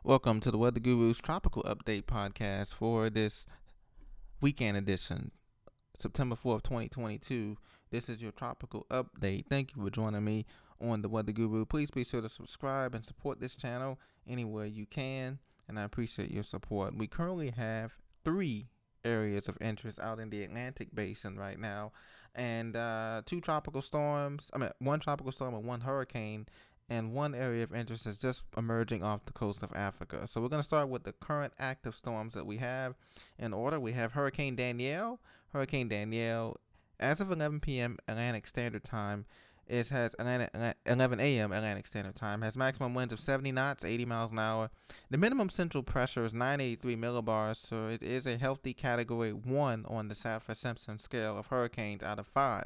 Welcome to the Weather Guru's Tropical Update podcast for this weekend edition, September 4th, 2022. This is your tropical update. Thank you for joining me on the Weather Guru. Please be sure to subscribe and support this channel anywhere you can, and I appreciate your support. We currently have 3 areas of interest out in the Atlantic basin right now, and one tropical storm and 1 hurricane, and 1 area of interest is just emerging off the coast of Africa. So we're going to start with the current active storms that we have in order. We have Hurricane Danielle. Hurricane Danielle, as of 11 p.m. Atlantic Standard Time, it has 11 a.m. Atlantic Standard Time, has maximum winds of 70 knots, 80 miles an hour. The minimum central pressure is 983 millibars, so it is a healthy Category 1 on the Saffir-Simpson scale of hurricanes out of 5.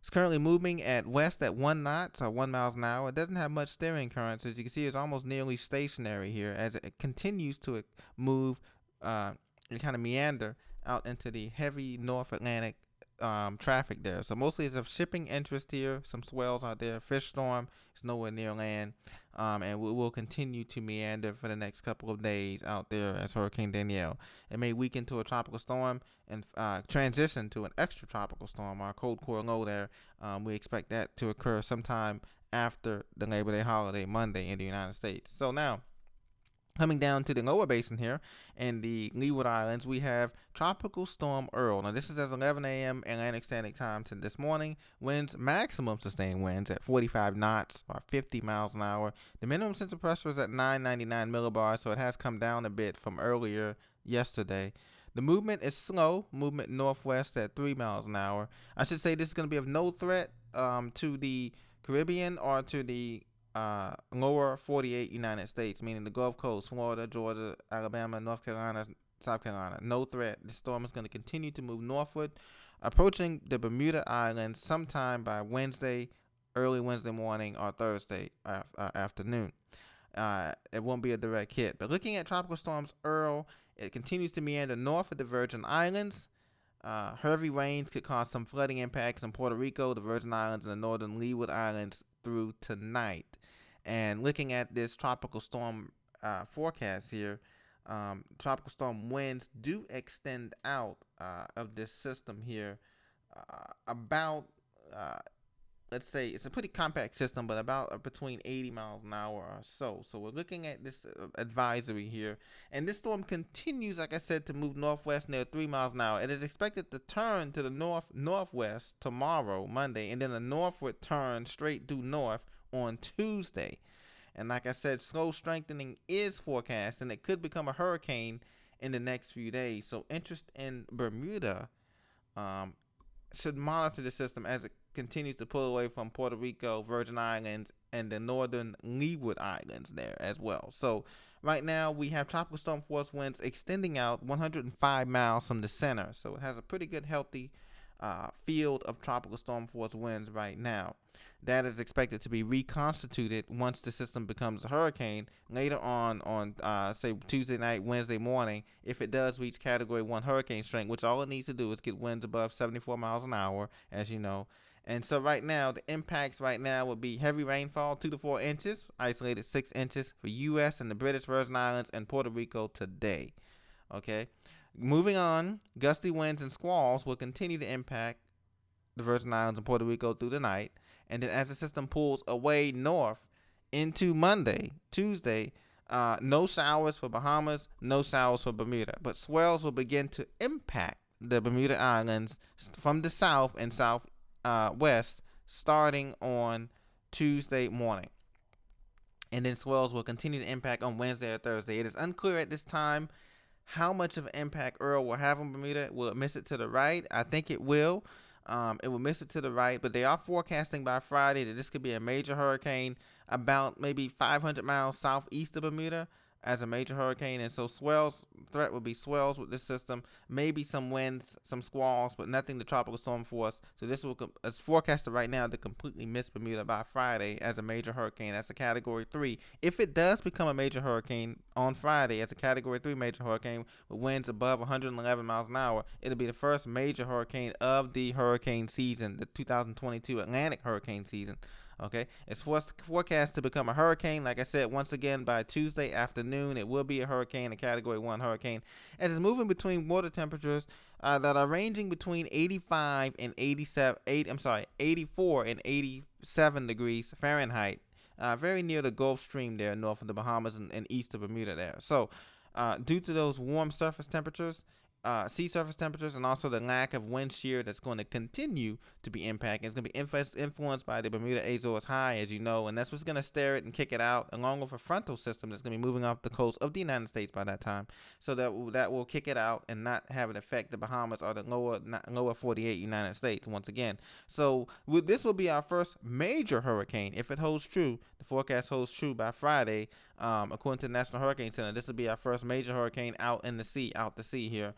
It's currently moving at west at 1 knot, or 1 miles an hour. It doesn't have much steering current, so as you can see, it's almost nearly stationary here as it continues to move and kind of meander out into the heavy North Atlantic traffic there. So mostly it's of shipping interest here. Some swells out there. Fish storm is nowhere near land, and we will continue to meander for the next couple of days out there as Hurricane Danielle. It may weaken to a tropical storm and transition to an extra tropical storm, our cold core low there. We expect that to occur sometime after the Labor Day holiday, Monday, in the United States. So now, coming down to the lower basin here in the Leeward Islands, we have Tropical Storm Earl. Now, this is as 11 a.m. Atlantic Standard Time to this morning. Winds, maximum sustained winds at 45 knots or 50 miles an hour. The minimum central pressure is at 999 millibars, so it has come down a bit from earlier yesterday. The movement is slow, movement northwest at 3 miles an hour. I should say this is going to be of no threat to the Caribbean or to the lower 48 United States, meaning the Gulf Coast, Florida, Georgia, Alabama, North Carolina, South Carolina. No threat. The storm is going to continue to move northward, approaching the Bermuda Islands sometime by Wednesday, early Wednesday morning, or Thursday afternoon. It won't be a direct hit. But looking at Tropical Storms Earl, it continues to meander north of the Virgin Islands. Heavy rains could cause some flooding impacts in Puerto Rico, the Virgin Islands, and the northern Leeward Islands through tonight. And looking at this tropical storm forecast here, tropical storm winds do extend out of this system here about, let's say, it's a pretty compact system, but about between 80 miles an hour or so. So we're looking at this advisory here. And this storm continues, like I said, to move northwest near 3 miles an hour. It is expected to turn to the northwest tomorrow, Monday, and then a northward turn straight due north on Tuesday. And like I said, slow strengthening is forecast, and it could become a hurricane in the next few days. So interest in Bermuda should monitor the system as it continues to pull away from Puerto Rico, Virgin Islands, and the northern Leeward Islands there as well. So right now we have tropical storm force winds extending out 105 miles from the center. So it has a pretty good, healthy field of tropical storm force winds right now. That is expected to be reconstituted once the system becomes a hurricane later on say Tuesday night, Wednesday morning, if it does reach Category 1 hurricane strength, which all it needs to do is get winds above 74 miles an hour, as you know. And so right now, the impacts right now would be heavy rainfall, 2 to 4 inches, isolated 6 inches for U.S. and the British Virgin Islands and Puerto Rico today. Okay, moving on, gusty winds and squalls will continue to impact the Virgin Islands and Puerto Rico through the night. And then as the system pulls away north into Monday, Tuesday, no showers for Bahamas, no showers for Bermuda. But swells will begin to impact the Bermuda Islands from the south and southwest starting on Tuesday morning. And then swells will continue to impact on Wednesday or Thursday. It is unclear at this time how much of an impact Earl will have on Bermuda. Will it miss it to the right? I think it will. It will miss it to the right, but they are forecasting by Friday that this could be a major hurricane about maybe 500 miles southeast of Bermuda as a major hurricane. And so threat would be swells with this system, maybe some winds, some squalls, but nothing to tropical storm force. So this is forecasted right now to completely miss Bermuda by Friday as a major hurricane. That's a Category 3. If it does become a major hurricane on Friday as a Category 3 major hurricane with winds above 111 miles an hour, it'll be the first major hurricane of the hurricane season, the 2022 Atlantic hurricane season. Okay, it's forecast to become a hurricane. Like I said, once again by Tuesday afternoon, it will be a hurricane, a Category 1 hurricane, as it's moving between water temperatures that are ranging between 85 and 87. I'm sorry, 84 and 87 degrees Fahrenheit. Very near the Gulf Stream there, north of the Bahamas and east of Bermuda there. So, due to those warm surface temperatures, sea surface temperatures, and also the lack of wind shear that's going to continue to be impacted. It's going to be influenced by the Bermuda Azores High, as you know, and that's what's going to stare it and kick it out, along with a frontal system that's going to be moving off the coast of the United States by that time. So that will kick it out and not have it affect the Bahamas or the lower 48 United States once again. So this will be our first major hurricane if it holds true. The forecast holds true by Friday. According to the National Hurricane Center, this will be our first major hurricane out to sea here.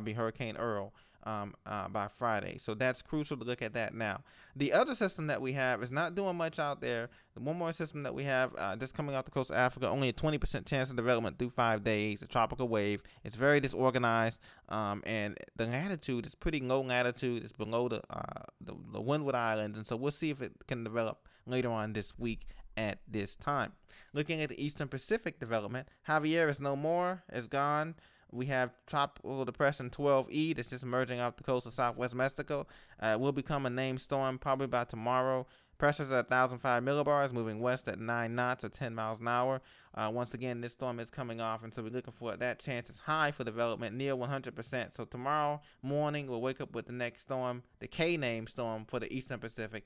Be Hurricane Earl by Friday. So that's crucial to look at that now. The other system that we have is not doing much out there. The one more system that we have just coming off the coast of Africa, only a 20% chance of development through 5 days, a tropical wave. It's very disorganized, and the latitude is pretty low latitude. It's below the Windward Islands, and so we'll see if it can develop later on this week at this time. Looking at the Eastern Pacific development, Javier is no more, is gone. We have Tropical Depression 12E that's just emerging off the coast of southwest Mexico. It will become a named storm probably by tomorrow. Pressures at 1,005 millibars, moving west at 9 knots or 10 miles an hour. Once again, this storm is coming off, and so we're looking for that chance is high for development, near 100%. So tomorrow morning, we'll wake up with the next storm, the K-name storm for the Eastern Pacific.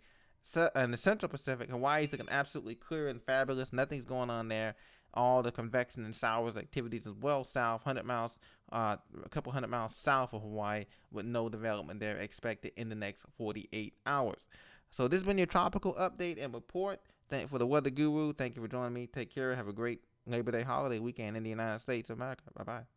In the Central Pacific, Hawaii's looking absolutely clear and fabulous. Nothing's going on there. All the convection and showers activities as well south, a couple hundred miles south of Hawaii, with no development there expected in the next 48 hours. So this has been your tropical update and report. Thank for the weather guru. Thank you for joining me. Take care. Have a great Labor Day holiday weekend in the United States of America. Bye bye.